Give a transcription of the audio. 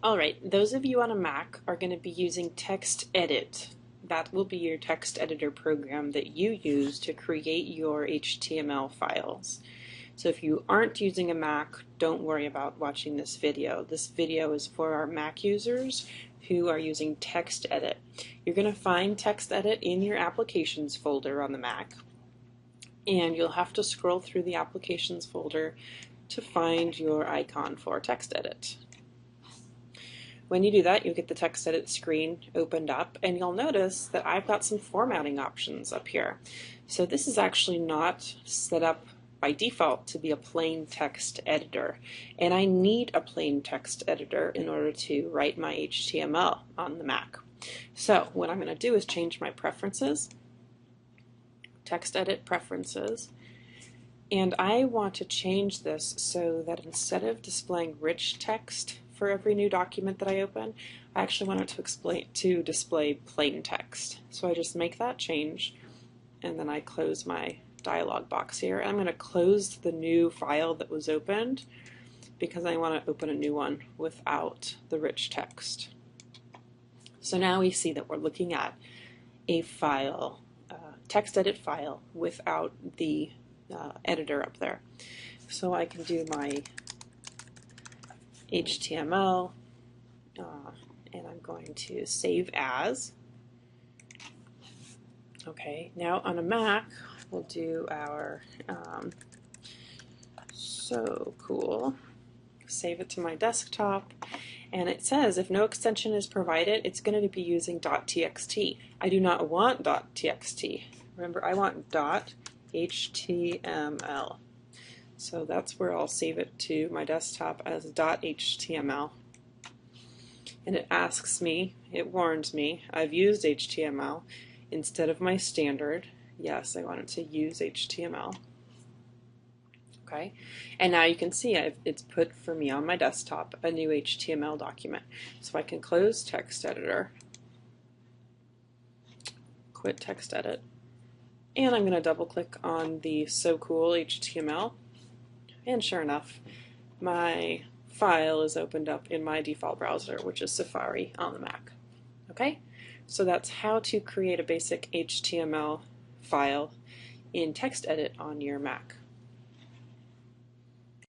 Alright, those of you on a Mac are going to be using TextEdit. That will be your text editor program that you use to create your HTML files. So if you aren't using a Mac, don't worry about watching this video. This video is for our Mac users who are using TextEdit. You're going to find TextEdit in your Applications folder on the Mac, and you'll have to scroll through the Applications folder to find your icon for TextEdit. When you do that, you'll get the TextEdit screen opened up, and you'll notice that I've got some formatting options up here. So this is actually not set up by default to be a plain text editor, and I need a plain text editor in order to write my HTML on the Mac. So what I'm going to do is change my preferences, TextEdit preferences, and I want to change this so that instead of displaying rich text for every new document that I open, I actually want it to display plain text. So I just make that change, and then I close my dialog box here. I'm going to close the new file that was opened because I want to open a new one without the rich text. So now we see that we're looking at a file, TextEdit file, without the editor up there. So I can do my HTML, and I'm going to save as. Okay, now on a Mac, we'll do our so cool. Save it to my desktop, and it says if no extension is provided, it's going to be using .txt. I do not want .txt. Remember, I want .html. So that's where I'll save it to my desktop as .html. And it asks me, it warns me, I've used HTML instead of my standard. Yes, I want it to use HTML. Okay, and now you can see it's put for me on my desktop a new HTML document. So I can close Text Editor, quit TextEdit, and I'm going to double click on the So Cool HTML. And sure enough, my file is opened up in my default browser, which is Safari on the Mac. Okay, so that's how to create a basic HTML file in TextEdit on your Mac.